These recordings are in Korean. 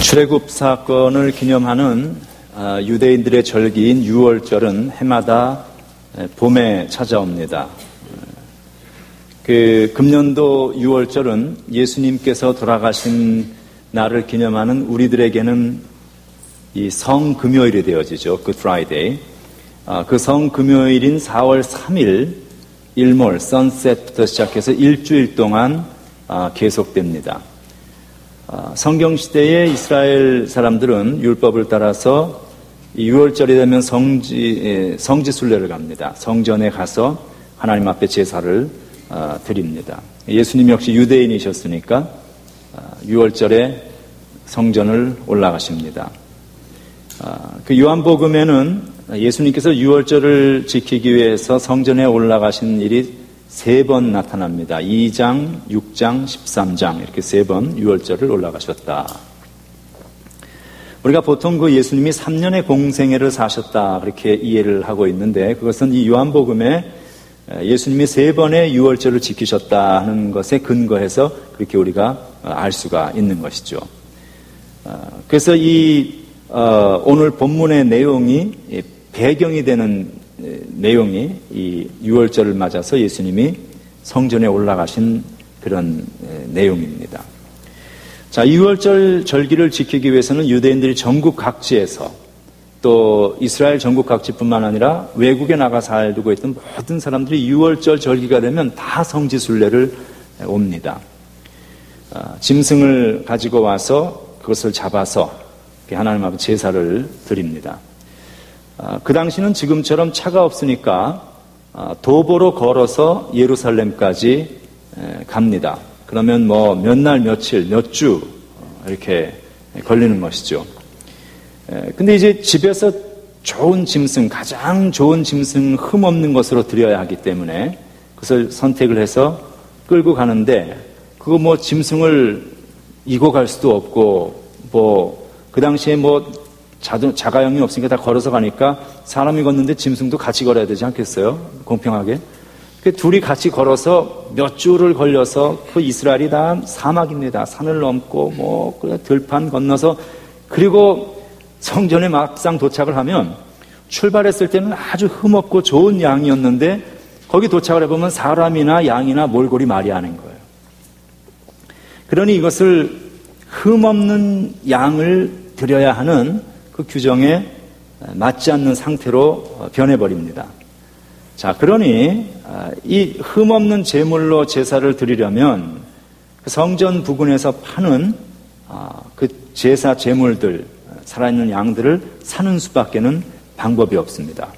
출애굽 사건을 기념하는 유대인들의 절기인 유월절은 해마다 봄에 찾아옵니다. 금년도 유월절은 예수님께서 돌아가신 날을 기념하는 우리들에게는 이 성금요일이 되어지죠. Good Friday. 그 성금요일인 4월 3일 일몰, 선셋부터 시작해서 일주일 동안 계속됩니다. 성경시대의 이스라엘 사람들은 율법을 따라서 6월절이 되면 성지순례를 갑니다. 성전에 가서 하나님 앞에 제사를 드립니다. 예수님 역시 유대인이셨으니까 6월절에 성전을 올라가십니다. 그 요한복음에는 예수님께서 6월절을 지키기 위해서 성전에 올라가신 일이 3번 나타납니다. 2장, 6장, 13장 이렇게 3번 6월절을 올라가셨다. 우리가 보통 그 예수님이 3년의 공생애를 사셨다 그렇게 이해를 하고 있는데 그것은 이 요한복음에 예수님이 3번의 6월절을 지키셨다 하는 것에 근거해서 그렇게 우리가 알 수가 있는 것이죠. 그래서 오늘 본문의 내용이 배경이 되는 내용이 이 6월절을 맞아서 예수님이 성전에 올라가신 그런 내용입니다. 자, 6월절 절기를 지키기 위해서는 유대인들이 전국 각지에서 또 이스라엘 전국 각지뿐만 아니라 외국에 나가 살고 있던 모든 사람들이 6월절 절기가 되면 다 성지순례를 옵니다. 짐승을 가지고 와서 그것을 잡아서 하나님 앞에 제사를 드립니다. 그 당시는 지금처럼 차가 없으니까 도보로 걸어서 예루살렘까지 갑니다. 그러면 몇 날, 며칠, 몇 주 이렇게 걸리는 것이죠. 근데 이제 집에서 좋은 짐승, 가장 좋은 짐승 흠없는 것으로 드려야 하기 때문에 그것을 선택을 해서 끌고 가는데 그거 짐승을 이고 갈 수도 없고 그 당시에 자가용이 없으니까 다 걸어서 가니까 사람이 걷는데 짐승도 같이 걸어야 되지 않겠어요? 공평하게. 둘이 같이 걸어서 몇 주를 걸려서 그 이스라엘이 다 사막입니다. 산을 넘고 들판 건너서 그리고 성전에 막상 도착을 하면 출발했을 때는 아주 흠없고 좋은 양이었는데 거기 도착을 해보면 사람이나 양이나 몰골이 말이 아닌 거예요. 그러니 이것을 흠없는 양을 드려야 하는 그 규정에 맞지 않는 상태로 변해버립니다. 자, 그러니 이 흠없는 제물로 제사를 드리려면 그 성전 부근에서 파는 그 제사 제물들, 살아있는 양들을 사는 수밖에는 방법이 없습니다.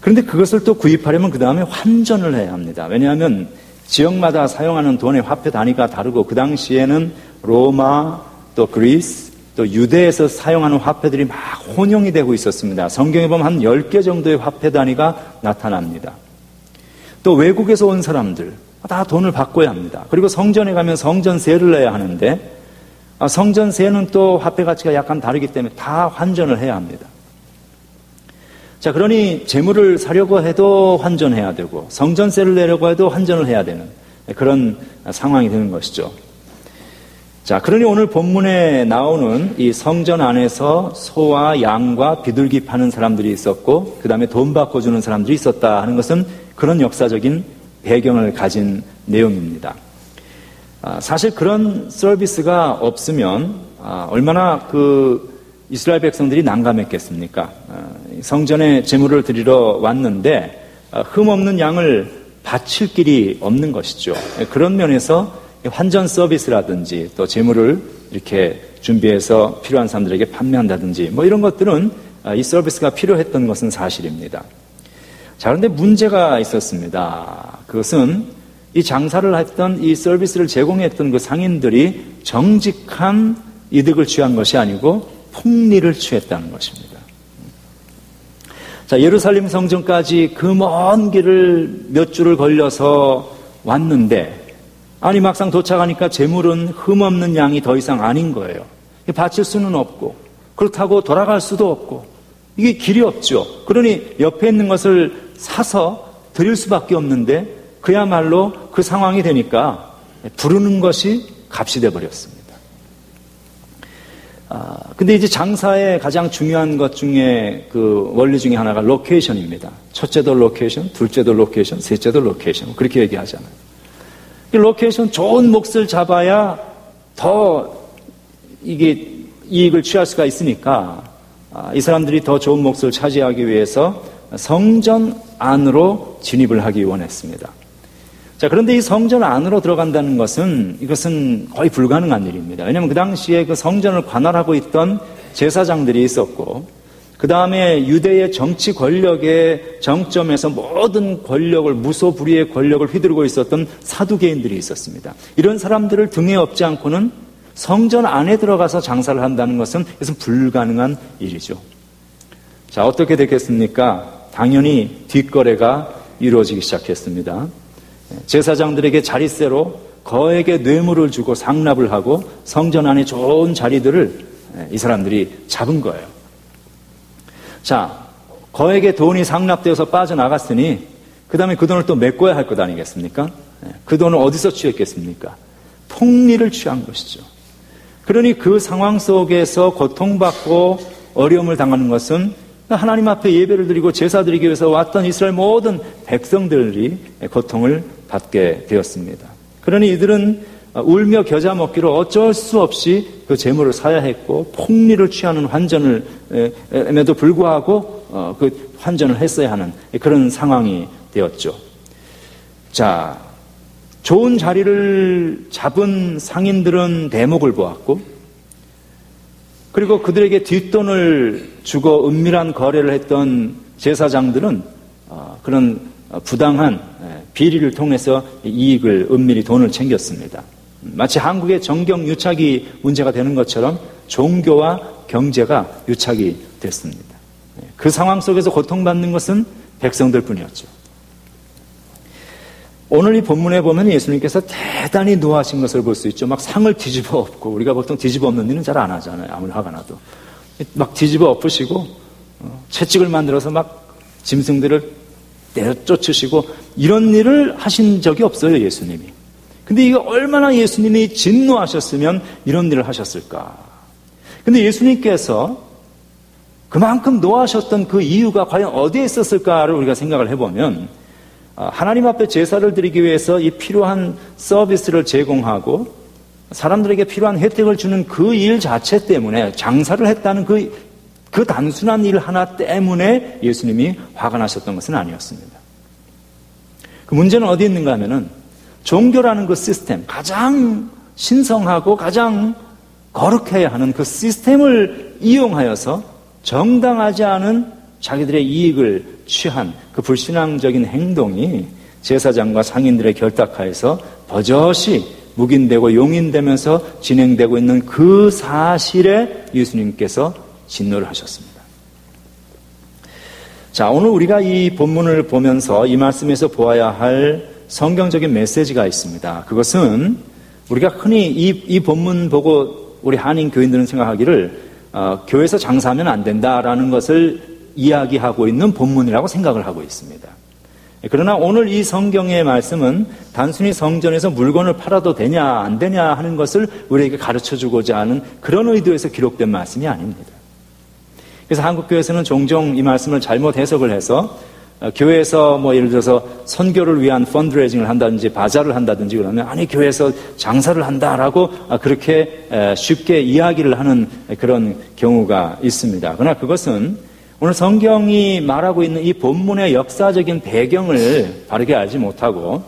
그런데 그것을 또 구입하려면 그 다음에 환전을 해야 합니다. 왜냐하면 지역마다 사용하는 돈의 화폐 단위가 다르고 그 당시에는 로마, 또 그리스, 또 유대에서 사용하는 화폐들이 막 혼용이 되고 있었습니다. 성경에 보면 한 10개 정도의 화폐 단위가 나타납니다. 또 외국에서 온 사람들 다 돈을 바꿔야 합니다. 그리고 성전에 가면 성전세를 내야 하는데 성전세는 또 화폐 가치가 약간 다르기 때문에 다 환전을 해야 합니다. 자, 그러니 재물을 사려고 해도 환전해야 되고 성전세를 내려고 해도 환전을 해야 되는 그런 상황이 되는 것이죠. 자, 그러니 오늘 본문에 나오는 이 성전 안에서 소와 양과 비둘기 파는 사람들이 있었고 그 다음에 돈 바꿔주는 사람들이 있었다 하는 것은 그런 역사적인 배경을 가진 내용입니다. 사실 그런 서비스가 없으면 얼마나 그 이스라엘 백성들이 난감했겠습니까? 성전에 제물을 드리러 왔는데 흠없는 양을 바칠 길이 없는 것이죠. 그런 면에서 환전 서비스라든지 또 제물을 이렇게 준비해서 필요한 사람들에게 판매한다든지 이런 것들은 이 서비스가 필요했던 것은 사실입니다. 자, 그런데 문제가 있었습니다. 그것은 이 장사를 했던 이 서비스를 제공했던 그 상인들이 정직한 이득을 취한 것이 아니고 폭리를 취했다는 것입니다. 자, 예루살렘 성전까지 그 먼 길을 몇 주를 걸려서 왔는데 아니 막상 도착하니까 제물은 흠없는 양이 더 이상 아닌 거예요. 바칠 수는 없고 그렇다고 돌아갈 수도 없고 이게 길이 없죠. 그러니 옆에 있는 것을 사서 드릴 수밖에 없는데 그야말로 그 상황이 되니까 부르는 것이 값이 돼버렸습니다. 근데 이제 장사의 가장 중요한 것 중에 그 원리 중에 하나가 로케이션입니다. 첫째도 로케이션, 둘째도 로케이션, 셋째도 로케이션. 그렇게 얘기하잖아요. 이 로케이션 좋은 몫을 잡아야 더 이게 이익을 취할 수가 있으니까 이 사람들이 더 좋은 몫을 차지하기 위해서 성전 안으로 진입을 하기 원했습니다. 자, 그런데 이 성전 안으로 들어간다는 이것은 거의 불가능한 일입니다. 왜냐하면 그 당시에 그 성전을 관할하고 있던 제사장들이 있었고, 그 다음에 유대의 정치 권력의 정점에서 모든 권력을, 무소불위의 권력을 휘두르고 있었던 사두개인들이 있었습니다. 이런 사람들을 등에 업지 않고는 성전 안에 들어가서 장사를 한다는 것은 불가능한 일이죠. 자, 어떻게 됐겠습니까? 당연히 뒷거래가 이루어지기 시작했습니다. 제사장들에게 자릿세로 거액의 뇌물을 주고 상납을 하고 성전 안에 좋은 자리들을 이 사람들이 잡은 거예요. 자, 거액의 돈이 상납되어서 빠져나갔으니 그 다음에 그 돈을 또 메꿔야 할 것 아니겠습니까? 그 돈을 어디서 취했겠습니까? 폭리를 취한 것이죠. 그러니 그 상황 속에서 고통받고 어려움을 당하는 것은 하나님 앞에 예배를 드리고 제사 드리기 위해서 왔던 이스라엘 모든 백성들이 고통을 받게 되었습니다. 그러니 이들은 울며 겨자 먹기로 어쩔 수 없이 그 재물을 사야 했고 폭리를 취하는 환전을에도 불구하고 그 환전을 했어야 하는 그런 상황이 되었죠. 자, 좋은 자리를 잡은 상인들은 대목을 보았고, 그리고 그들에게 뒷돈을 주고 은밀한 거래를 했던 제사장들은 그런 부당한 비리를 통해서 이익을, 은밀히 돈을 챙겼습니다. 마치 한국의 정경유착이 문제가 되는 것처럼 종교와 경제가 유착이 됐습니다. 그 상황 속에서 고통받는 것은 백성들 뿐이었죠. 오늘 이 본문에 보면 예수님께서 대단히 노하신 것을 볼 수 있죠. 막 상을 뒤집어 엎고, 우리가 보통 뒤집어 엎는 일은 잘 안 하잖아요. 아무리 화가 나도. 막 뒤집어 엎으시고, 채찍을 만들어서 막 짐승들을 내쫓으시고, 이런 일을 하신 적이 없어요, 예수님이. 근데 이거 얼마나 예수님이 진노하셨으면 이런 일을 하셨을까. 근데 예수님께서 그만큼 노하셨던 그 이유가 과연 어디에 있었을까를 우리가 생각을 해보면, 하나님 앞에 제사를 드리기 위해서 이 필요한 서비스를 제공하고 사람들에게 필요한 혜택을 주는 그 일 자체 때문에, 장사를 했다는 그 단순한 일 하나 때문에 예수님이 화가 나셨던 것은 아니었습니다. 그 문제는 어디 있는가 하면은 종교라는 그 시스템, 가장 신성하고 가장 거룩해야 하는 그 시스템을 이용하여서 정당하지 않은 자기들의 이익을 취한 그 불신앙적인 행동이 제사장과 상인들의 결탁하에서 버젓이 묵인되고 용인되면서 진행되고 있는 그 사실에 예수님께서 진노를 하셨습니다. 자, 오늘 우리가 이 본문을 보면서 이 말씀에서 보아야 할 성경적인 메시지가 있습니다. 그것은 우리가 흔히 이 본문 보고 우리 한인 교인들은 생각하기를 교회에서 장사하면 안 된다라는 것을 이야기하고 있는 본문이라고 생각을 하고 있습니다. 그러나 오늘 이 성경의 말씀은 단순히 성전에서 물건을 팔아도 되냐 안 되냐 하는 것을 우리에게 가르쳐주고자 하는 그런 의도에서 기록된 말씀이 아닙니다. 그래서 한국교회에서는 종종 이 말씀을 잘못 해석을 해서 교회에서 예를 들어서 선교를 위한 펀드레이징을 한다든지 바자를 한다든지 그러면 아니 교회에서 장사를 한다라고 그렇게 쉽게 이야기를 하는 그런 경우가 있습니다. 그러나 그것은 오늘 성경이 말하고 있는 이 본문의 역사적인 배경을 바르게 알지 못하고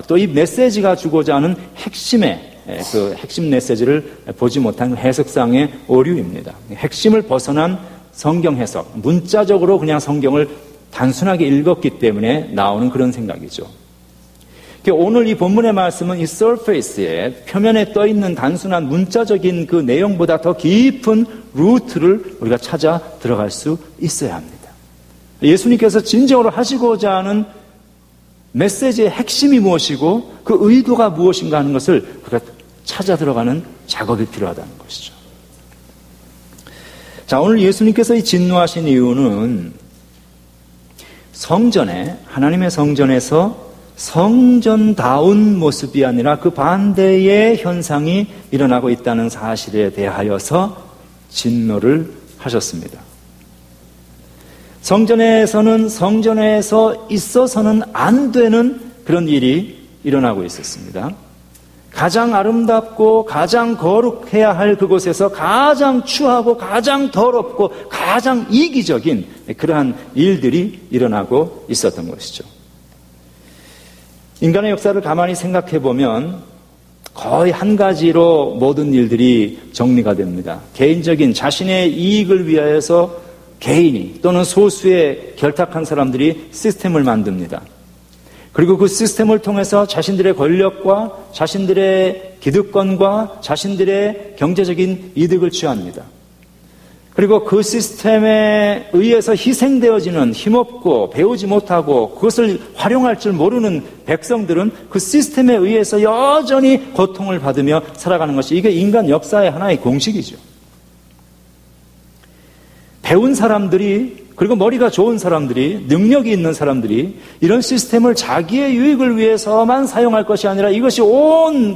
또 이 메시지가 주고자 하는 핵심의 그 핵심 메시지를 보지 못한 해석상의 오류입니다. 핵심을 벗어난 성경 해석, 문자적으로 그냥 성경을 단순하게 읽었기 때문에 나오는 그런 생각이죠. 오늘 이 본문의 말씀은 이 surface에, 표면에 떠있는 단순한 문자적인 그 내용보다 더 깊은 루트를 우리가 찾아 들어갈 수 있어야 합니다. 예수님께서 진정으로 하시고자 하는 메시지의 핵심이 무엇이고 그 의도가 무엇인가 하는 것을 우리가 찾아 들어가는 작업이 필요하다는 것이죠. 자, 오늘 예수님께서 이 진노하신 이유는 성전에, 하나님의 성전에서 성전다운 모습이 아니라 그 반대의 현상이 일어나고 있다는 사실에 대하여서 진노를 하셨습니다. 성전에서는 성전에서 있어서는 안 되는 그런 일이 일어나고 있었습니다. 가장 아름답고 가장 거룩해야 할 그곳에서 가장 추하고 가장 더럽고 가장 이기적인 그러한 일들이 일어나고 있었던 것이죠. 인간의 역사를 가만히 생각해 보면 거의 한 가지로 모든 일들이 정리가 됩니다. 개인적인 자신의 이익을 위하여서 개인이 또는 소수의 결탁한 사람들이 시스템을 만듭니다. 그리고 그 시스템을 통해서 자신들의 권력과 자신들의 기득권과 자신들의 경제적인 이득을 취합니다. 그리고 그 시스템에 의해서 희생되어지는 힘없고 배우지 못하고 그것을 활용할 줄 모르는 백성들은 그 시스템에 의해서 여전히 고통을 받으며 살아가는 것이 이게 인간 역사의 하나의 공식이죠. 배운 사람들이 그리고 머리가 좋은 사람들이 능력이 있는 사람들이 이런 시스템을 자기의 유익을 위해서만 사용할 것이 아니라 이것이 온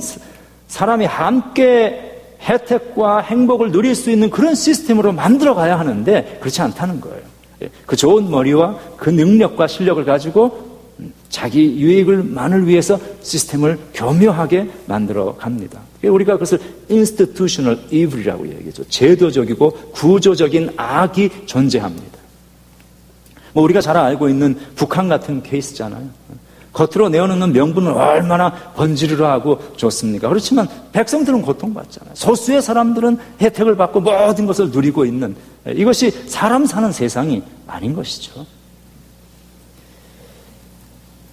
사람이 함께 혜택과 행복을 누릴 수 있는 그런 시스템으로 만들어 가야 하는데 그렇지 않다는 거예요. 그 좋은 머리와 그 능력과 실력을 가지고 자기 유익을만을 위해서 시스템을 교묘하게 만들어 갑니다. 우리가 그것을 institutional evil이라고 얘기하죠. 제도적이고 구조적인 악이 존재합니다. 우리가 잘 알고 있는 북한 같은 케이스잖아요. 겉으로 내어놓는 명분은 얼마나 번지르르하고 좋습니까? 그렇지만 백성들은 고통받잖아요. 소수의 사람들은 혜택을 받고 모든 것을 누리고 있는 이것이 사람 사는 세상이 아닌 것이죠.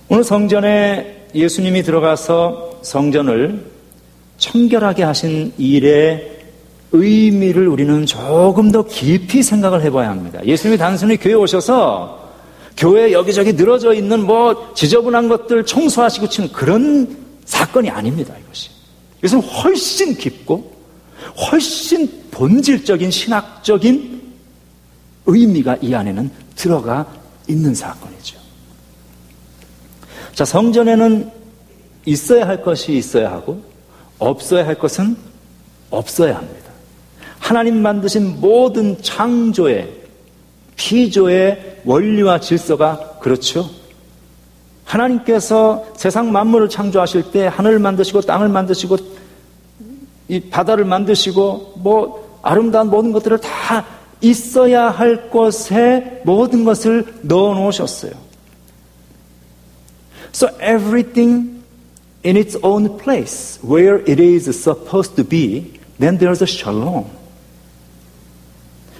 오늘 성전에 예수님이 들어가서 성전을 청결하게 하신 일의 의미를 우리는 조금 더 깊이 생각을 해봐야 합니다. 예수님이 단순히 교회에 오셔서 교회 여기저기 늘어져 있는 지저분한 것들 청소하시고 치는 그런 사건이 아닙니다. 이것은 훨씬 깊고 훨씬 본질적인 신학적인 의미가 이 안에는 들어가 있는 사건이죠. 자, 성전에는 있어야 할 것이 있어야 하고 없어야 할 것은 없어야 합니다. 하나님 만드신 모든 창조의 피조의 원리와 질서가 그렇죠. 하나님께서 세상 만물을 창조하실 때 하늘을 만드시고 땅을 만드시고 이 바다를 만드시고 아름다운 모든 것들을 다 있어야 할 것에 모든 것을 넣어 놓으셨어요. So everything in its own place where it is supposed to be, then there's a shalom.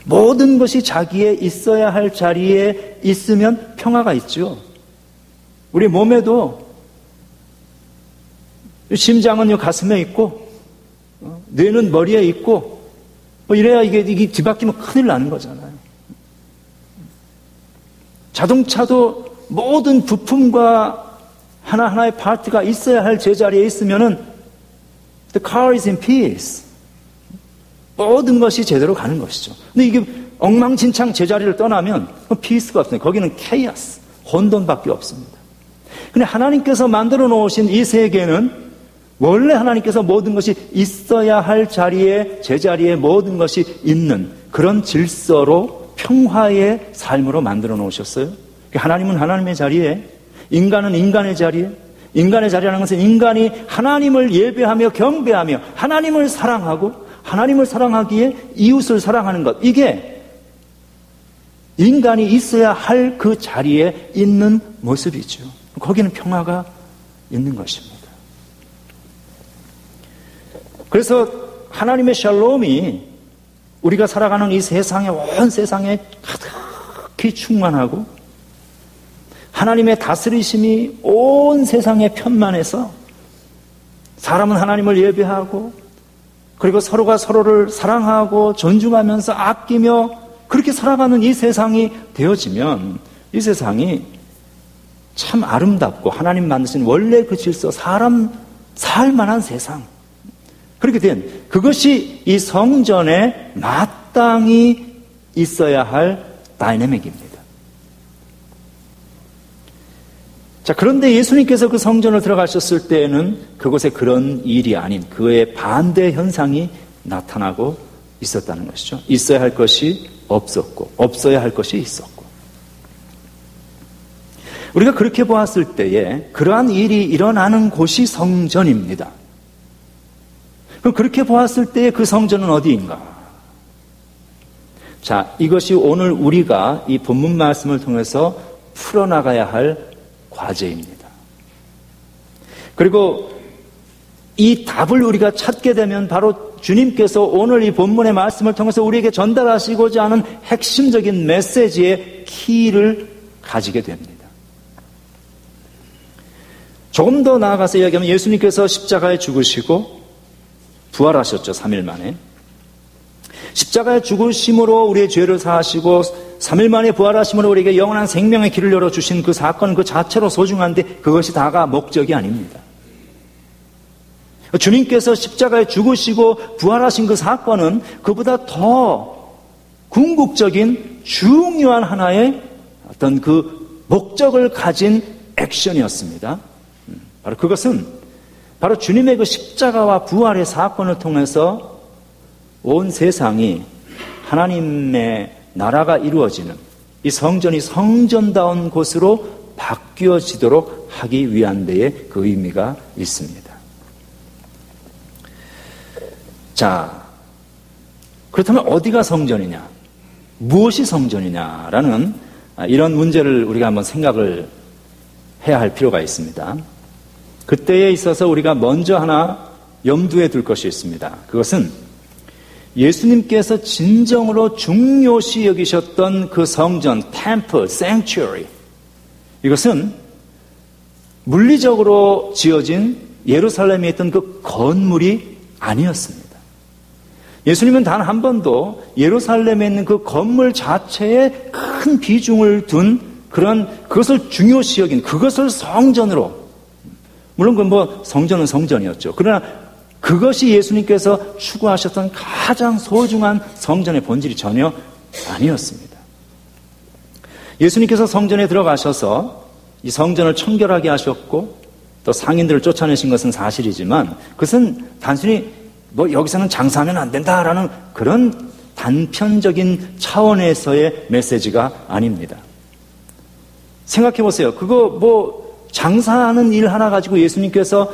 모든 것이 자기의 있어야 할 자리에 있으면 평화가 있죠. 우리 몸에도 심장은 가슴에 있고 뇌는 머리에 있고 이래야 이게 뒤바뀌면 큰일 나는 거잖아요. 자동차도 모든 부품과 하나하나의 파트가 있어야 할 제자리에 있으면은 the car is in peace. 모든 것이 제대로 가는 것이죠. 근데 이게 엉망진창 제자리를 떠나면 피스가 없습니다. 거기는 케이오스, 혼돈밖에 없습니다. 근데 하나님께서 만들어 놓으신 이 세계는 원래 하나님께서 모든 것이 있어야 할 자리에 제자리에 모든 것이 있는 그런 질서로 평화의 삶으로 만들어 놓으셨어요. 하나님은 하나님의 자리에, 인간은 인간의 자리에, 인간의 자리라는 것은 인간이 하나님을 예배하며 경배하며 하나님을 사랑하고 하나님을 사랑하기에 이웃을 사랑하는 것, 이게 인간이 있어야 할 그 자리에 있는 모습이죠. 거기는 평화가 있는 것입니다. 그래서 하나님의 샬롬이 우리가 살아가는 이 세상에, 온 세상에 가득히 충만하고 하나님의 다스리심이 온 세상에 편만해서 사람은 하나님을 예배하고 그리고 서로가 서로를 사랑하고 존중하면서 아끼며 그렇게 살아가는 이 세상이 되어지면 이 세상이 참 아름답고 하나님 만드신 원래 그 질서, 사람 살만한 세상, 그렇게 된 그것이 이 성전에 마땅히 있어야 할 다이내믹입니다. 자, 그런데 예수님께서 그 성전을 들어가셨을 때에는 그곳에 그런 일이 아닌 그의 반대 현상이 나타나고 있었다는 것이죠. 있어야 할 것이 없었고 없어야 할 것이 있었고. 우리가 그렇게 보았을 때에 그러한 일이 일어나는 곳이 성전입니다. 그럼 그렇게 보았을 때에 그 성전은 어디인가? 자, 이것이 오늘 우리가 이 본문 말씀을 통해서 풀어나가야 할 과제입니다. 그리고 이 답을 우리가 찾게 되면 바로 주님께서 오늘 이 본문의 말씀을 통해서 우리에게 전달하시고자 하는 핵심적인 메시지의 키를 가지게 됩니다. 조금 더 나아가서 이야기하면 예수님께서 십자가에 죽으시고 부활하셨죠. 3일 만에. 십자가에 죽으심으로 우리의 죄를 사하시고 3일 만에 부활하심으로 우리에게 영원한 생명의 길을 열어주신 그 사건 그 자체로 소중한데 그것이 다가 목적이 아닙니다. 주님께서 십자가에 죽으시고 부활하신 그 사건은 그보다 더 궁극적인 중요한 하나의 어떤 그 목적을 가진 액션이었습니다. 바로 그것은 바로 주님의 그 십자가와 부활의 사건을 통해서 온 세상이 하나님의 나라가 이루어지는 이 성전이 성전다운 곳으로 바뀌어지도록 하기 위한 데에 그 의미가 있습니다. 자, 그렇다면 어디가 성전이냐? 무엇이 성전이냐라는 이런 문제를 우리가 한번 생각을 해야 할 필요가 있습니다. 그때에 있어서 우리가 먼저 하나 염두에 둘 것이 있습니다. 그것은 예수님께서 진정으로 중요시 여기셨던 그 성전, 템플, sanctuary, 이것은 물리적으로 지어진 예루살렘에 있던 그 건물이 아니었습니다. 예수님은 단 한 번도 예루살렘에 있는 그 건물 자체에 큰 비중을 둔 그것을 중요시 여긴 그것을 성전으로, 물론 그 성전은 성전이었죠. 그러나 그것이 예수님께서 추구하셨던 가장 소중한 성전의 본질이 전혀 아니었습니다. 예수님께서 성전에 들어가셔서 이 성전을 청결하게 하셨고 또 상인들을 쫓아내신 것은 사실이지만 그것은 단순히 여기서는 장사하면 안 된다라는 그런 단편적인 차원에서의 메시지가 아닙니다. 생각해 보세요. 그거 장사하는 일 하나 가지고 예수님께서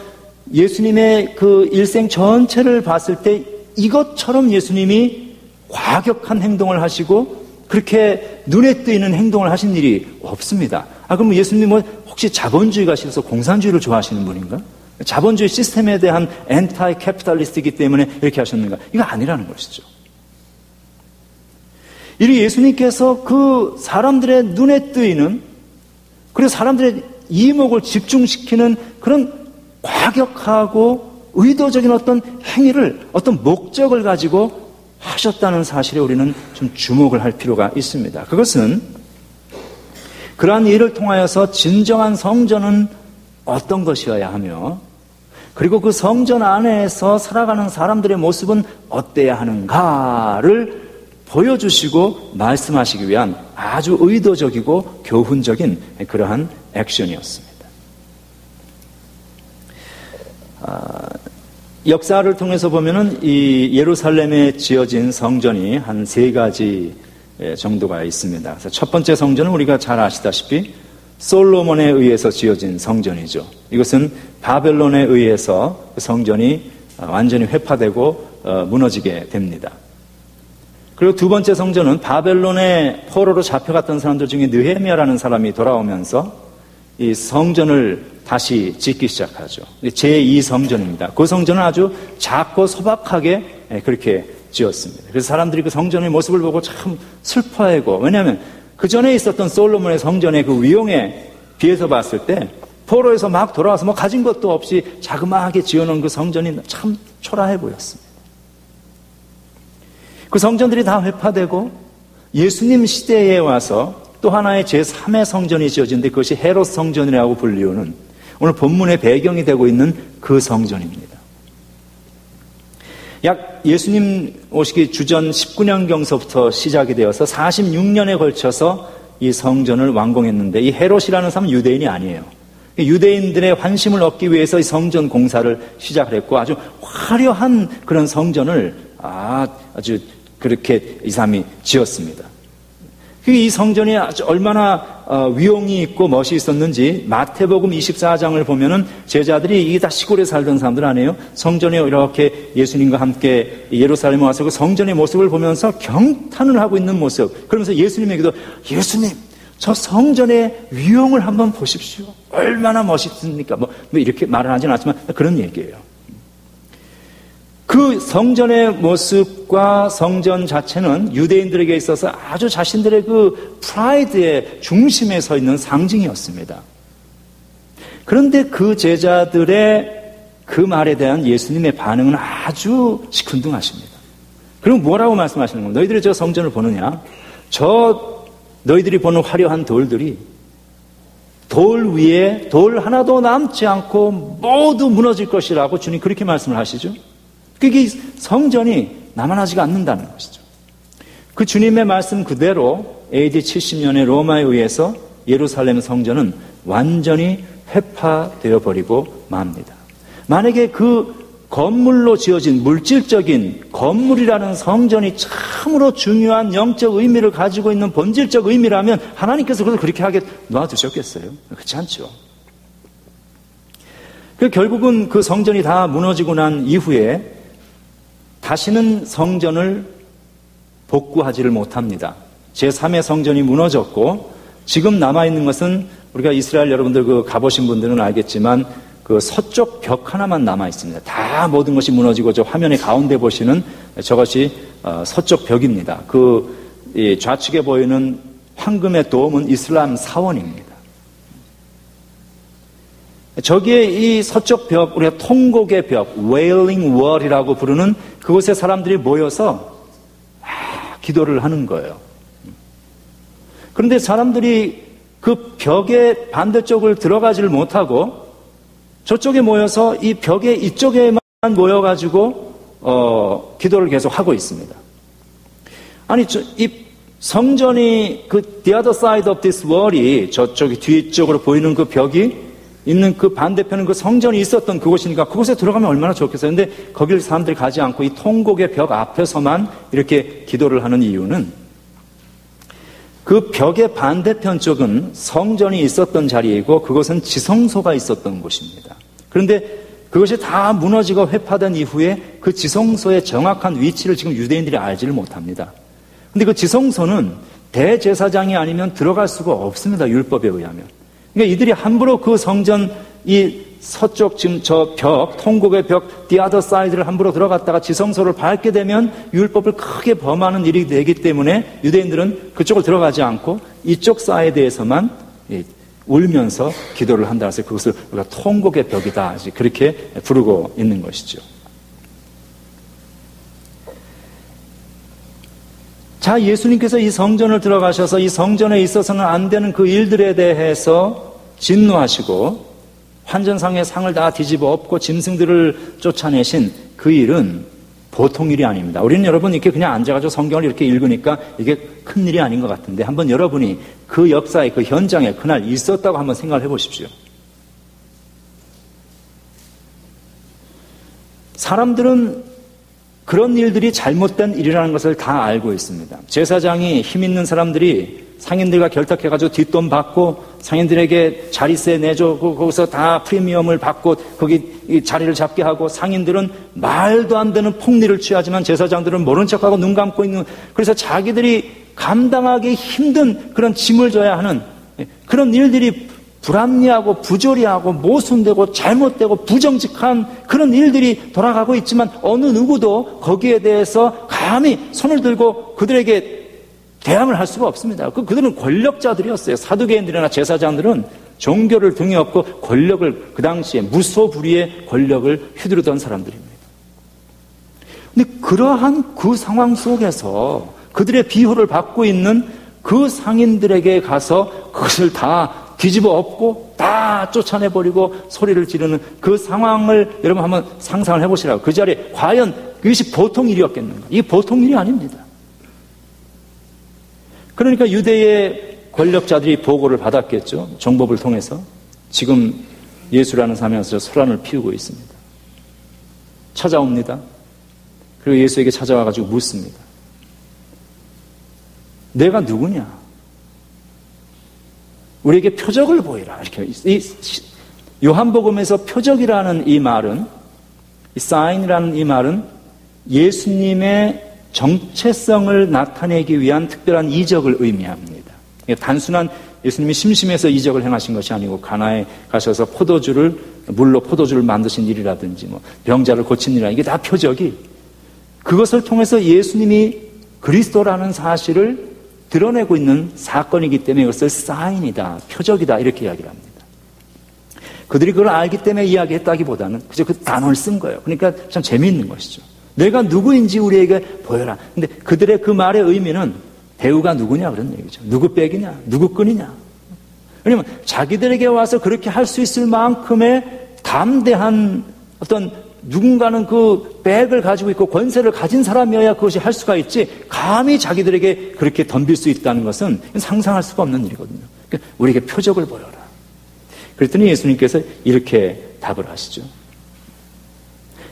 예수님의 그 일생 전체를 봤을 때 이것처럼 예수님이 과격한 행동을 하시고 그렇게 눈에 띄는 행동을 하신 일이 없습니다. 그럼 예수님은 혹시 자본주의가 싫어서 공산주의를 좋아하시는 분인가? 자본주의 시스템에 대한 엔타이 캐피탈리스트이기 때문에 이렇게 하셨는가? 이거 아니라는 것이죠. 이 예수님께서 그 사람들의 눈에 띄는, 그리고 사람들의 이목을 집중시키는 그런 과격하고 의도적인 어떤 행위를, 어떤 목적을 가지고 하셨다는 사실에 우리는 좀 주목을 할 필요가 있습니다. 그것은 그러한 일을 통하여서 진정한 성전은 어떤 것이어야 하며, 그리고 그 성전 안에서 살아가는 사람들의 모습은 어때야 하는가를 보여주시고 말씀하시기 위한 아주 의도적이고 교훈적인 그러한 액션이었습니다. 역사를 통해서 보면은 이 예루살렘에 지어진 성전이 한 3가지 정도가 있습니다. 그래서 첫 번째 성전은 우리가 잘 아시다시피 솔로몬에 의해서 지어진 성전이죠. 이것은 바벨론에 의해서 성전이 완전히 회파되고 무너지게 됩니다. 그리고 두 번째 성전은 바벨론의 포로로 잡혀갔던 사람들 중에 느헤미야라는 사람이 돌아오면서 이 성전을 다시 짓기 시작하죠. 제2성전입니다. 그 성전은 아주 작고 소박하게 그렇게 지었습니다. 그래서 사람들이 그 성전의 모습을 보고 참 슬퍼하고, 왜냐하면 그 전에 있었던 솔로몬의 성전의 그 위용에 비해서 봤을 때 포로에서 막 돌아와서 가진 것도 없이 자그마하게 지어놓은 그 성전이 참 초라해 보였습니다. 그 성전들이 다 회파되고 예수님 시대에 와서 또 하나의 제3의 성전이 지어진데 그것이 헤롯 성전이라고 불리우는 오늘 본문의 배경이 되고 있는 그 성전입니다. 약 예수님 오시기 주전 19년경서부터 시작이 되어서 46년에 걸쳐서 이 성전을 완공했는데, 이 헤롯이라는 사람은 유대인이 아니에요. 유대인들의 환심을 얻기 위해서 이 성전 공사를 시작을 했고 아주 화려한 그런 성전을 아주 그렇게 이 사람이 지었습니다. 이 성전이 아주 얼마나 위용이 있고 멋이 있었는지 마태복음 24장을 보면은 제자들이 이게 다 시골에 살던 사람들 아니에요? 성전에 이렇게 예수님과 함께 예루살렘에 와서 그 성전의 모습을 보면서 경탄을 하고 있는 모습. 그러면서 예수님에게도 예수님 저 성전의 위용을 한번 보십시오. 얼마나 멋있습니까? 뭐 이렇게 말은 하진 않지만 그런 얘기예요. 그 성전의 모습과 성전 자체는 유대인들에게 있어서 아주 자신들의 그 프라이드의 중심에 서 있는 상징이었습니다. 그런데 그 제자들의 그 말에 대한 예수님의 반응은 아주 시큰둥하십니다. 그럼 뭐라고 말씀하시는 겁니까? 너희들이 저 성전을 보느냐? 저 너희들이 보는 화려한 돌들이 돌 위에 돌 하나도 남지 않고 모두 무너질 것이라고 주님 그렇게 말씀을 하시죠. 그게 성전이 남아나지가 않는다는 것이죠. 그 주님의 말씀 그대로 AD 70년에 로마에 의해서 예루살렘 성전은 완전히 회파되어 버리고 맙니다. 만약에 그 건물로 지어진 물질적인 건물이라는 성전이 참으로 중요한 영적 의미를 가지고 있는 본질적 의미라면 하나님께서 그걸 그렇게 하게 놔두셨겠어요? 그렇지 않죠. 결국은 그 성전이 다 무너지고 난 이후에 다시는 성전을 복구하지를 못합니다. 제3의 성전이 무너졌고 지금 남아있는 것은 우리가 이스라엘 여러분들 그 가보신 분들은 알겠지만 그 서쪽 벽 하나만 남아있습니다. 다 모든 것이 무너지고 저 화면의 가운데 보시는 저것이 서쪽 벽입니다. 그 좌측에 보이는 황금의 돔은 이슬람 사원입니다. 저기에 이 서쪽 벽, 우리가 통곡의 벽, Wailing Wall이라고 부르는 그곳에 사람들이 모여서 기도를 하는 거예요. 그런데 사람들이 그 벽의 반대쪽을 들어가지를 못하고 저쪽에 모여서 이 벽의 이쪽에만 모여가지고 기도를 계속 하고 있습니다. 아니, 이 성전이 그 the other side of this wall이 저쪽이 뒤쪽으로 보이는 그 벽이 있는 그 반대편은 그 성전이 있었던 그곳이니까 그곳에 들어가면 얼마나 좋겠어요. 근데 거길 사람들이 가지 않고 이 통곡의 벽 앞에서만 이렇게 기도를 하는 이유는 그 벽의 반대편 쪽은 성전이 있었던 자리이고 그것은 지성소가 있었던 곳입니다. 그런데 그것이 다 무너지고 회파된 이후에 그 지성소의 정확한 위치를 지금 유대인들이 알지를 못합니다. 근데 그 지성소는 대제사장이 아니면 들어갈 수가 없습니다. 율법에 의하면. 그러니까 이들이 함부로 그 성전 이 서쪽 지금 저 벽, 통곡의 벽, the other side를 함부로 들어갔다가 지성소를 밟게 되면 율법을 크게 범하는 일이 되기 때문에 유대인들은 그쪽을 들어가지 않고 이쪽 사이드에서만 울면서 기도를 한다 해서 그것을 우리가 통곡의 벽이다 그렇게 부르고 있는 것이죠. 자, 예수님께서 이 성전을 들어가셔서 이 성전에 있어서는 안 되는 그 일들에 대해서 진노하시고 환전상의 상을 다 뒤집어 엎고 짐승들을 쫓아내신 그 일은 보통 일이 아닙니다. 우리는 여러분 이렇게 그냥 앉아가지고 성경을 이렇게 읽으니까 이게 큰 일이 아닌 것 같은데 한번 여러분이 그 역사의 그 현장에 그날 있었다고 한번 생각을 해보십시오. 사람들은 그런 일들이 잘못된 일이라는 것을 다 알고 있습니다. 제사장이 힘 있는 사람들이 상인들과 결탁해가지고 뒷돈 받고 상인들에게 자리세 내주고 거기서 다 프리미엄을 받고 거기 자리를 잡게 하고 상인들은 말도 안 되는 폭리를 취하지만 제사장들은 모른 척하고 눈 감고 있는 그래서 자기들이 감당하기 힘든 그런 짐을 져야 하는 그런 일들이 불합리하고 부조리하고 모순되고 잘못되고 부정직한 그런 일들이 돌아가고 있지만 어느 누구도 거기에 대해서 감히 손을 들고 그들에게 대항을 할 수가 없습니다. 그들은 권력자들이었어요. 사두개인들이나 제사장들은 종교를 등에 업고 권력을 그 당시에 무소불위의 권력을 휘두르던 사람들입니다. 근데 그러한 그 상황 속에서 그들의 비호를 받고 있는 그 상인들에게 가서 그것을 다 뒤집어 엎고 다 쫓아내버리고 소리를 지르는 그 상황을 여러분 한번 상상을 해보시라고. 그 자리에 과연 그것이 보통 일이었겠는가? 이게 보통 일이 아닙니다. 그러니까 유대의 권력자들이 보고를 받았겠죠. 정법을 통해서. 지금 예수라는 사람에서 소란을 피우고 있습니다. 찾아옵니다. 그리고 예수에게 찾아와가지고 묻습니다. 내가 누구냐? 우리에게 표적을 보이라. 이렇게. 이 요한복음에서 표적이라는 이 말은, 이 사인이라는 이 말은 예수님의 정체성을 나타내기 위한 특별한 이적을 의미합니다. 단순한 예수님이 심심해서 이적을 행하신 것이 아니고 가나에 가셔서 물로 포도주를 만드신 일이라든지 병자를 고친 일이라, 이게 다 표적이, 그것을 통해서 예수님이 그리스도라는 사실을 드러내고 있는 사건이기 때문에 이것을 사인이다, 표적이다, 이렇게 이야기를 합니다. 그들이 그걸 알기 때문에 이야기했다기보다는 그저 그 단어를 쓴 거예요. 그러니까 참 재미있는 것이죠. 내가 누구인지 우리에게 보여라. 근데 그들의 그 말의 의미는 배우가 누구냐 그런 얘기죠. 누구 백이냐, 누구 끈이냐. 왜냐면 자기들에게 와서 그렇게 할 수 있을 만큼의 담대한 어떤, 누군가는 그 백을 가지고 있고 권세를 가진 사람이어야 그것이 할 수가 있지, 감히 자기들에게 그렇게 덤빌 수 있다는 것은 상상할 수가 없는 일이거든요. 그러니까 우리에게 표적을 보여라. 그랬더니 예수님께서 이렇게 답을 하시죠.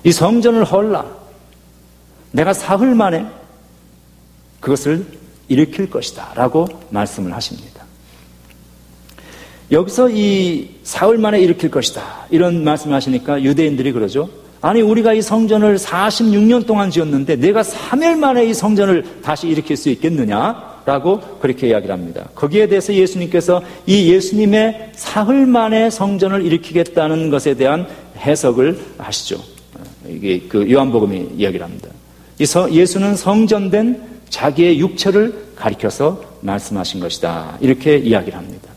이 성전을 헐라. 내가 사흘 만에 그것을 일으킬 것이다 라고 말씀을 하십니다. 여기서 이 사흘 만에 일으킬 것이다 이런 말씀을 하시니까 유대인들이 그러죠. 아니, 우리가 이 성전을 46년 동안 지었는데 내가 3일 만에 이 성전을 다시 일으킬 수 있겠느냐 라고 그렇게 이야기를 합니다. 거기에 대해서 예수님께서 이 예수님의 사흘 만에 성전을 일으키겠다는 것에 대한 해석을 하시죠. 이게 그 요한복음이 이야기를 합니다. 예수는 성전된 자기의 육체를 가리켜서 말씀하신 것이다, 이렇게 이야기를 합니다.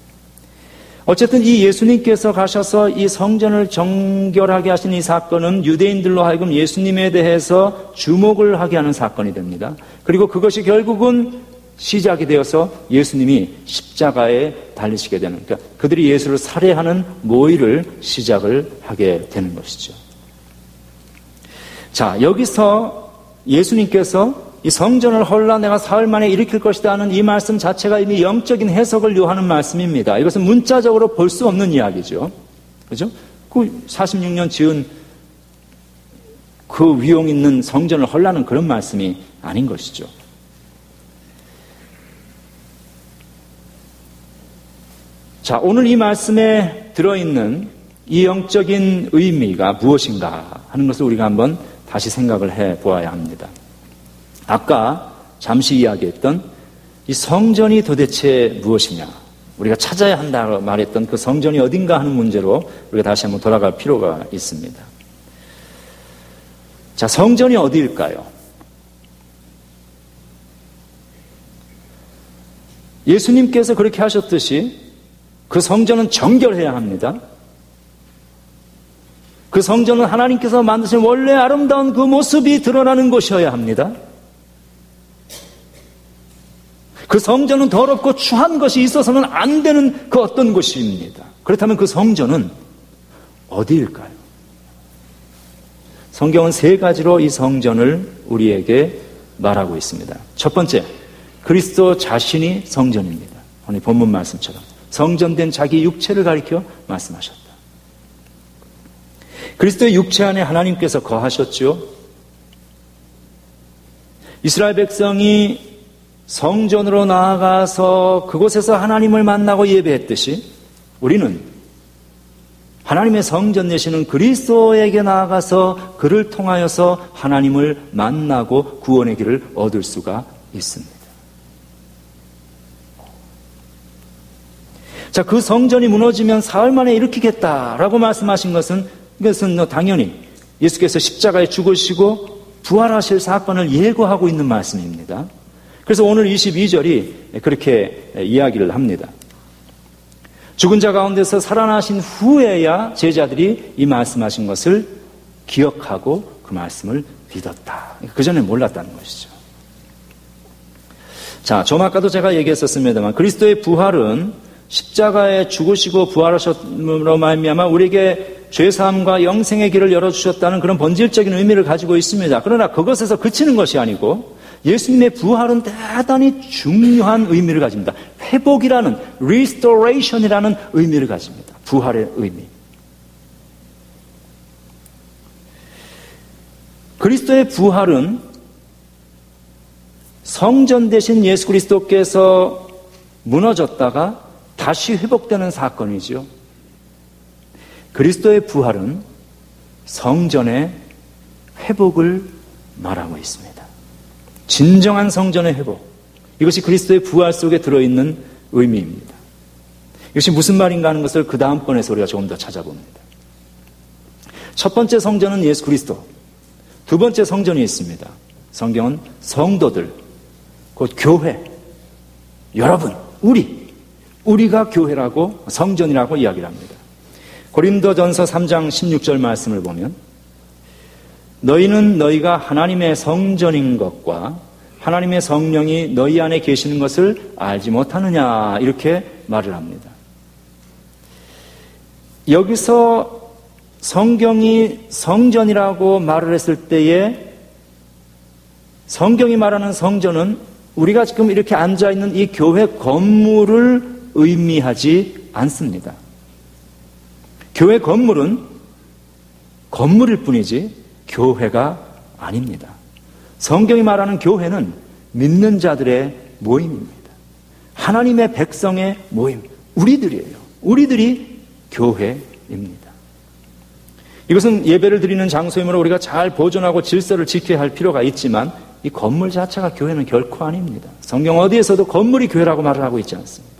어쨌든 이 예수님께서 가셔서 이 성전을 정결하게 하신 이 사건은 유대인들로 하여금 예수님에 대해서 주목을 하게 하는 사건이 됩니다. 그리고 그것이 결국은 시작이 되어서 예수님이 십자가에 달리시게 되는, 그러니까 그들이 예수를 살해하는 모의를 시작을 하게 되는 것이죠. 자, 여기서 예수님께서 이 성전을 헐라 내가 사흘 만에 일으킬 것이다 하는 이 말씀 자체가 이미 영적인 해석을 요하는 말씀입니다. 이것은 문자적으로 볼 수 없는 이야기죠. 그죠? 그 46년 지은 그 위용 있는 성전을 헐라는 그런 말씀이 아닌 것이죠. 자, 오늘 이 말씀에 들어있는 이 영적인 의미가 무엇인가 하는 것을 우리가 한번 다시 생각을 해 보아야 합니다. 아까 잠시 이야기했던 이 성전이 도대체 무엇이냐, 우리가 찾아야 한다고 말했던 그 성전이 어딘가 하는 문제로 우리가 다시 한번 돌아갈 필요가 있습니다. 자, 성전이 어디일까요? 예수님께서 그렇게 하셨듯이 그 성전은 정결해야 합니다. 그 성전은 하나님께서 만드신 원래 아름다운 그 모습이 드러나는 곳이어야 합니다. 그 성전은 더럽고 추한 것이 있어서는 안 되는 그 어떤 곳입니다. 그렇다면 그 성전은 어디일까요? 성경은 세 가지로 이 성전을 우리에게 말하고 있습니다. 첫 번째, 그리스도 자신이 성전입니다. 오늘 본문 말씀처럼 성전된 자기 육체를 가리켜 말씀하셨다. 그리스도의 육체 안에 하나님께서 거하셨죠. 이스라엘 백성이 성전으로 나아가서 그곳에서 하나님을 만나고 예배했듯이 우리는 하나님의 성전 되시는 그리스도에게 나아가서 그를 통하여서 하나님을 만나고 구원의 길을 얻을 수가 있습니다. 자, 그 성전이 무너지면 사흘 만에 일으키겠다라고 말씀하신 것은, 이것은 당연히 예수께서 십자가에 죽으시고 부활하실 사건을 예고하고 있는 말씀입니다. 그래서 오늘 22절이 그렇게 이야기를 합니다. 죽은 자 가운데서 살아나신 후에야 제자들이 이 말씀하신 것을 기억하고 그 말씀을 믿었다. 그 전에 몰랐다는 것이죠. 자, 좀 아까도 제가 얘기했었습니다만 그리스도의 부활은 십자가에 죽으시고 부활하셨으로 말미암아 우리에게 죄사함과 영생의 길을 열어주셨다는 그런 본질적인 의미를 가지고 있습니다. 그러나 그것에서 그치는 것이 아니고 예수님의 부활은 대단히 중요한 의미를 가집니다. 회복이라는, restoration이라는 의미를 가집니다. 부활의 의미. 그리스도의 부활은 성전 대신 예수 그리스도께서 무너졌다가 다시 회복되는 사건이지요. 그리스도의 부활은 성전의 회복을 말하고 있습니다. 진정한 성전의 회복. 이것이 그리스도의 부활 속에 들어있는 의미입니다. 이것이 무슨 말인가 하는 것을 그 다음번에서 우리가 조금 더 찾아봅니다. 첫 번째 성전은 예수 그리스도, 두 번째 성전이 있습니다. 성경은 성도들, 곧 교회, 여러분, 우리가 교회라고 성전이라고 이야기를 합니다. 고린도전서 3장 16절 말씀을 보면 너희는 너희가 하나님의 성전인 것과 하나님의 성령이 너희 안에 계시는 것을 알지 못하느냐 이렇게 말을 합니다. 여기서 성경이 성전이라고 말을 했을 때에 성경이 말하는 성전은 우리가 지금 이렇게 앉아있는 이 교회 건물을 의미하지 않습니다. 교회 건물은 건물일 뿐이지 교회가 아닙니다. 성경이 말하는 교회는 믿는 자들의 모임입니다. 하나님의 백성의 모임, 우리들이에요. 우리들이 교회입니다. 이것은 예배를 드리는 장소이므로 우리가 잘 보존하고 질서를 지켜야 할 필요가 있지만 이 건물 자체가 교회는 결코 아닙니다. 성경 어디에서도 건물이 교회라고 말을 하고 있지 않습니다.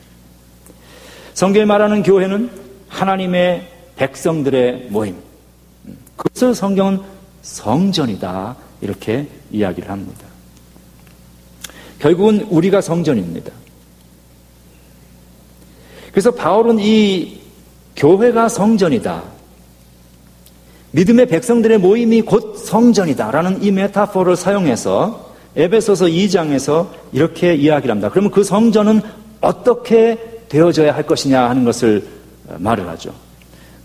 성경이 말하는 교회는 하나님의 백성들의 모임. 그것을 성경은 성전이다 이렇게 이야기를 합니다. 결국은 우리가 성전입니다. 그래서 바울은 이 교회가 성전이다, 믿음의 백성들의 모임이 곧 성전이다라는 이 메타포를 사용해서 에베소서 2장에서 이렇게 이야기를 합니다. 그러면 그 성전은 어떻게 되어져야 할 것이냐 하는 것을 말을 하죠.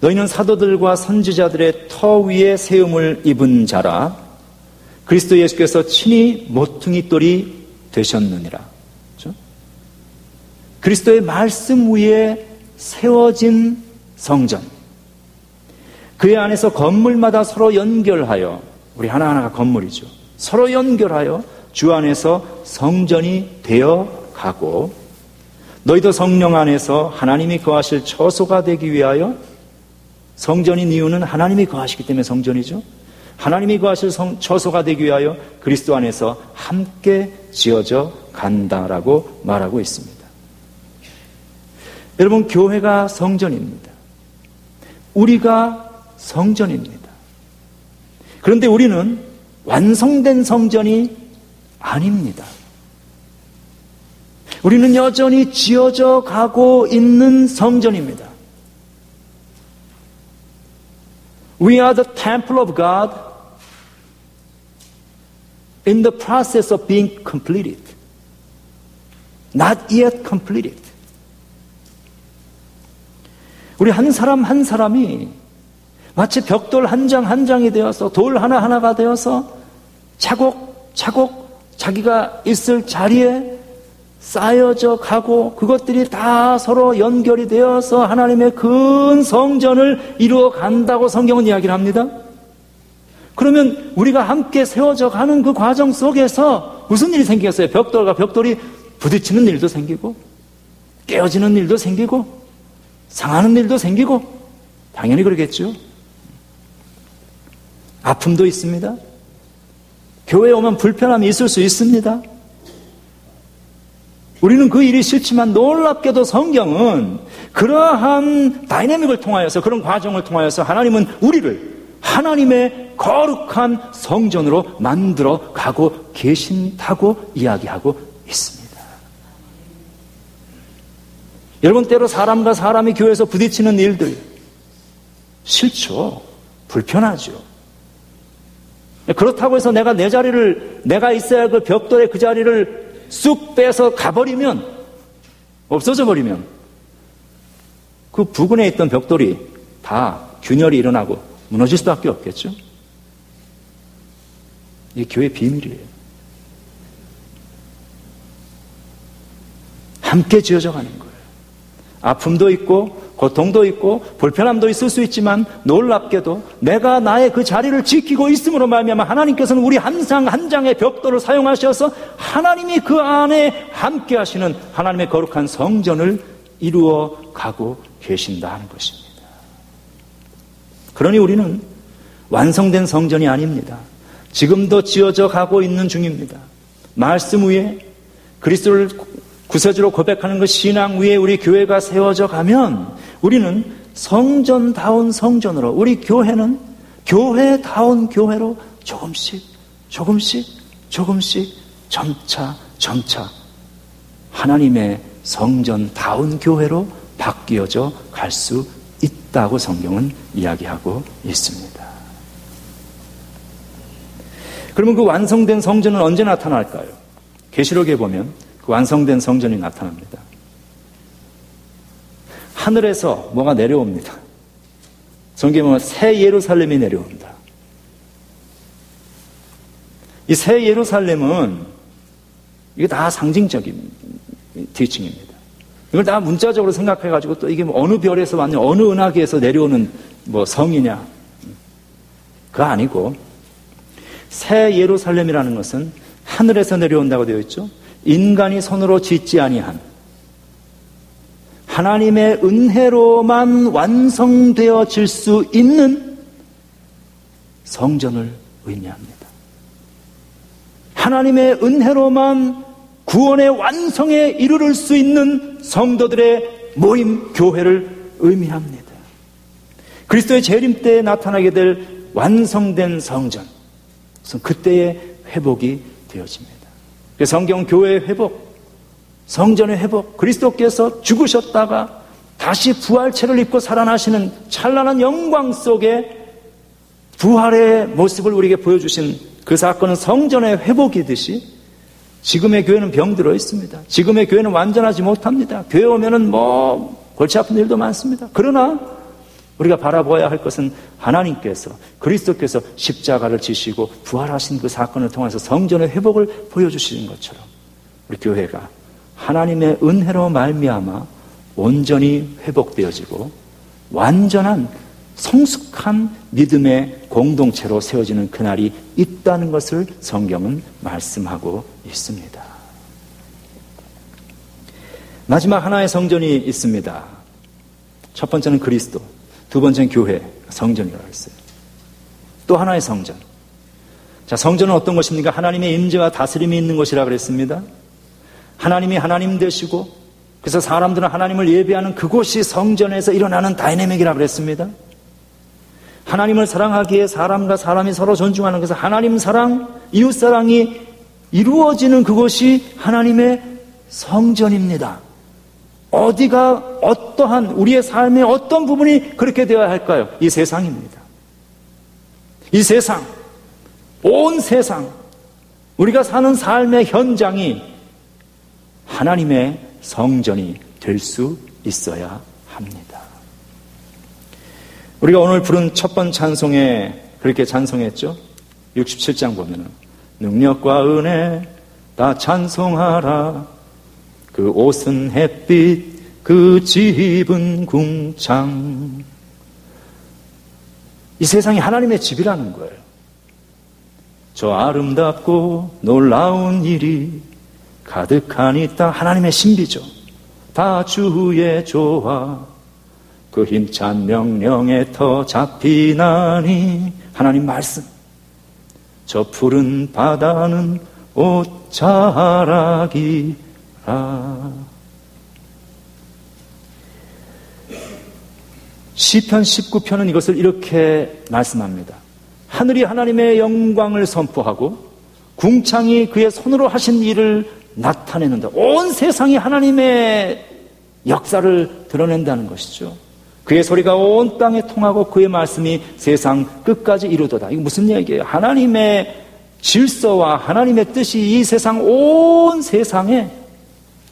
너희는 사도들과 선지자들의 터 위에 세움을 입은 자라 그리스도 예수께서 친히 모퉁이돌이 되셨느니라. 그렇죠? 그리스도의 말씀 위에 세워진 성전, 그의 안에서 건물마다 서로 연결하여, 우리 하나하나가 건물이죠, 서로 연결하여 주 안에서 성전이 되어 가고 너희도 성령 안에서 하나님이 거하실 처소가 되기 위하여, 성전인 이유는 하나님이 거하시기 때문에 성전이죠. 하나님이 거하실 처소가 되기 위하여 그리스도 안에서 함께 지어져 간다라고 말하고 있습니다. 여러분, 교회가 성전입니다. 우리가 성전입니다. 그런데 우리는 완성된 성전이 아닙니다. 우리는 여전히 지어져 가고 있는 성전입니다. We are the temple of God in the process of being completed. Not yet completed. 우리 한 사람 한 사람이 마치 벽돌 한 장 한 장이 되어서, 돌 하나하나가 되어서 차곡차곡 자기가 있을 자리에 쌓여져 가고, 그것들이 다 서로 연결이 되어서 하나님의 큰 성전을 이루어 간다고 성경은 이야기를 합니다. 그러면 우리가 함께 세워져 가는 그 과정 속에서 무슨 일이 생기겠어요? 벽돌과 벽돌이 부딪히는 일도 생기고, 깨어지는 일도 생기고, 상하는 일도 생기고, 당연히 그러겠죠. 아픔도 있습니다. 교회에 오면 불편함이 있을 수 있습니다. 우리는 그 일이 싫지만 놀랍게도 성경은 그러한 다이내믹을 통하여서, 그런 과정을 통하여서 하나님은 우리를 하나님의 거룩한 성전으로 만들어 가고 계신다고 이야기하고 있습니다. 여러분, 때로 사람과 사람이 교회에서 부딪히는 일들 싫죠. 불편하죠. 그렇다고 해서 내가 내 자리를, 내가 있어야 할 그 벽돌의 그 자리를 쑥 빼서 가버리면, 없어져 버리면 그 부근에 있던 벽돌이 다 균열이 일어나고 무너질 수밖에 없겠죠. 이게 교회의 비밀이에요. 함께 지어져 가는 거예요. 아픔도 있고 고통도 있고 불편함도 있을 수 있지만 놀랍게도 내가 나의 그 자리를 지키고 있음으로 말미암아 하나님께서는 우리 항상 한 장의 벽돌을 사용하셔서 하나님이 그 안에 함께 하시는 하나님의 거룩한 성전을 이루어 가고 계신다는 것입니다. 그러니 우리는 완성된 성전이 아닙니다. 지금도 지어져 가고 있는 중입니다. 말씀 위에 그리스도를 구세주로 고백하는 그 신앙 위에 우리 교회가 세워져 가면 우리는 성전다운 성전으로, 우리 교회는 교회다운 교회로 조금씩 점차 하나님의 성전다운 교회로 바뀌어져 갈 수 있다고 성경은 이야기하고 있습니다. 그러면 그 완성된 성전은 언제 나타날까요? 계시록에 보면 그 완성된 성전이 나타납니다. 하늘에서 뭐가 내려옵니다. 성경에 보면 새 예루살렘이 내려옵니다. 이 새 예루살렘은 이게 다 상징적인 티칭입니다. 이걸 다 문자적으로 생각해가지고 또 이게 뭐 어느 별에서 왔냐, 어느 은하계에서 내려오는 뭐 성이냐. 그거 아니고 새 예루살렘이라는 것은 하늘에서 내려온다고 되어 있죠. 인간이 손으로 짓지 아니한 하나님의 은혜로만 완성되어질 수 있는 성전을 의미합니다. 하나님의 은혜로만 구원의 완성에 이르를 수 있는 성도들의 모임, 교회를 의미합니다. 그리스도의 재림 때에 나타나게 될 완성된 성전, 그때의 회복이 되어집니다. 성경 교회의 회복, 성전의 회복, 그리스도께서 죽으셨다가 다시 부활체를 입고 살아나시는 찬란한 영광 속에 부활의 모습을 우리에게 보여주신 그 사건은 성전의 회복이듯이 지금의 교회는 병들어 있습니다. 지금의 교회는 완전하지 못합니다. 교회 오면은 골치 아픈 일도 많습니다. 그러나 우리가 바라봐야 할 것은 하나님께서, 그리스도께서 십자가를 지시고 부활하신 그 사건을 통해서 성전의 회복을 보여주시는 것처럼 우리 교회가 하나님의 은혜로 말미암아 온전히 회복되어지고 완전한 성숙한 믿음의 공동체로 세워지는 그날이 있다는 것을 성경은 말씀하고 있습니다. 마지막 하나의 성전이 있습니다. 첫 번째는 그리스도, 두 번째는 교회, 성전이라고 했어요. 또 하나의 성전. 자, 성전은 어떤 것입니까? 하나님의 임재와 다스림이 있는 것이라고 그랬습니다. 하나님이 하나님 되시고 그래서 사람들은 하나님을 예배하는 그곳이 성전에서 일어나는 다이내믹이라고 그랬습니다. 하나님을 사랑하기에 사람과 사람이 서로 존중하는 것은 하나님 사랑, 이웃 사랑이 이루어지는 그곳이 하나님의 성전입니다. 어디가 어떠한 우리의 삶의 어떤 부분이 그렇게 되어야 할까요? 이 세상입니다. 이 세상, 온 세상, 우리가 사는 삶의 현장이 하나님의 성전이 될 수 있어야 합니다. 우리가 오늘 부른 첫 번 찬송에 그렇게 찬송했죠. 67장 보면은 능력과 은혜 다 찬송하라. 그 옷은 햇빛, 그 집은 궁창. 이 세상이 하나님의 집이라는 거예요. 저 아름답고 놀라운 일이 가득한 이 땅, 하나님의 신비죠. 다 주의 조화, 그 힘찬 명령에 터 잡히나니. 하나님 말씀. 저 푸른 바다는 옷자락이라. 시편 19편은 이것을 이렇게 말씀합니다. 하늘이 하나님의 영광을 선포하고 궁창이 그의 손으로 하신 일을 나타내는다. 온 세상이 하나님의 역사를 드러낸다는 것이죠. 그의 소리가 온 땅에 통하고 그의 말씀이 세상 끝까지 이루도다. 이거 무슨 얘기예요? 하나님의 질서와 하나님의 뜻이 이 세상, 온 세상에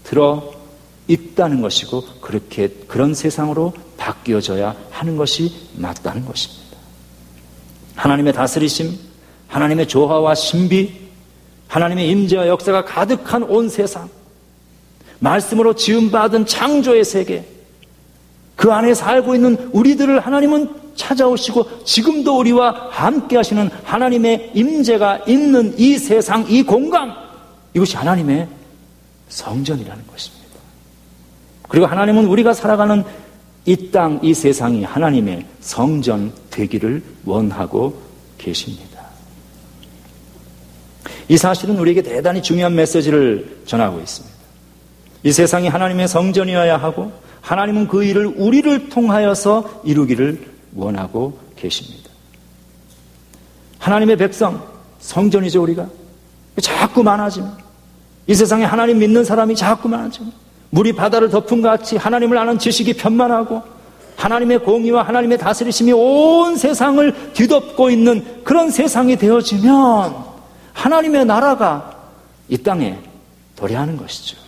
들어 있다는 것이고 그런 세상으로 바뀌어져야 하는 것이 맞다는 것입니다. 하나님의 다스리심, 하나님의 조화와 신비, 하나님의 임재와 역사가 가득한 온 세상, 말씀으로 지음받은 창조의 세계, 그 안에 살고 있는 우리들을 하나님은 찾아오시고 지금도 우리와 함께 하시는 하나님의 임재가 있는 이 세상, 이 공간, 이것이 하나님의 성전이라는 것입니다. 그리고 하나님은 우리가 살아가는 이 땅, 이 세상이 하나님의 성전 되기를 원하고 계십니다. 이 사실은 우리에게 대단히 중요한 메시지를 전하고 있습니다. 이 세상이 하나님의 성전이어야 하고 하나님은 그 일을 우리를 통하여서 이루기를 원하고 계십니다. 하나님의 백성, 성전이죠. 우리가 자꾸 많아지면, 이 세상에 하나님 믿는 사람이 자꾸 많아지면, 물이 바다를 덮은 것 같이 하나님을 아는 지식이 편만하고 하나님의 공의와 하나님의 다스리심이 온 세상을 뒤덮고 있는 그런 세상이 되어지면 하나님의 나라가 이 땅에 도래하는 것이죠.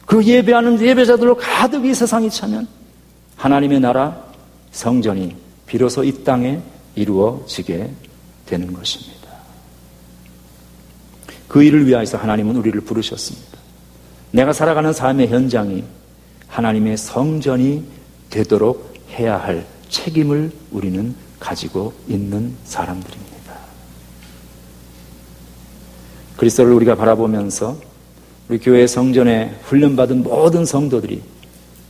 그 예배하는 예배자들로 가득 이 세상이 차면 하나님의 나라, 성전이 비로소 이 땅에 이루어지게 되는 것입니다. 그 일을 위하여서 하나님은 우리를 부르셨습니다. 내가 살아가는 삶의 현장이 하나님의 성전이 되도록 해야 할 책임을 우리는 가지고 있는 사람들입니다. 그리스도를 우리가 바라보면서 우리 교회 성전에 훈련받은 모든 성도들이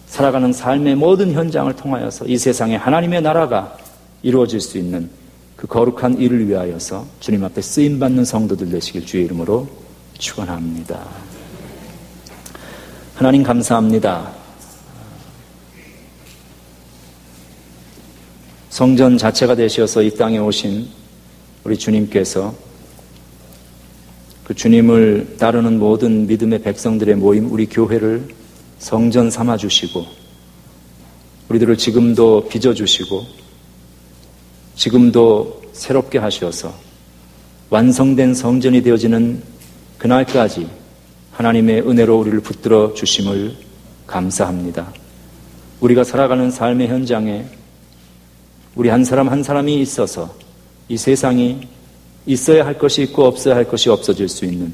살아가는 삶의 모든 현장을 통하여서 이 세상에 하나님의 나라가 이루어질 수 있는 그 거룩한 일을 위하여서 주님 앞에 쓰임받는 성도들 되시길 주의 이름으로 축원합니다. 하나님 감사합니다. 성전 자체가 되셔서 이 땅에 오신 우리 주님께서 그 주님을 따르는 모든 믿음의 백성들의 모임, 우리 교회를 성전 삼아주시고 우리들을 지금도 빚어주시고 지금도 새롭게 하셔서 완성된 성전이 되어지는 그날까지 하나님의 은혜로 우리를 붙들어 주심을 감사합니다. 우리가 살아가는 삶의 현장에 우리 한 사람 한 사람이 있어서 이 세상이 있어야 할 것이 있고 없어야 할 것이 없어질 수 있는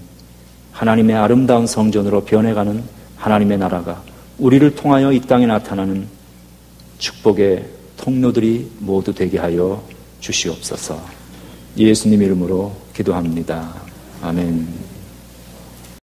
하나님의 아름다운 성전으로 변해가는 하나님의 나라가 우리를 통하여 이 땅에 나타나는 축복의 통로들이 모두 되게 하여 주시옵소서. 예수님 이름으로 기도합니다. 아멘.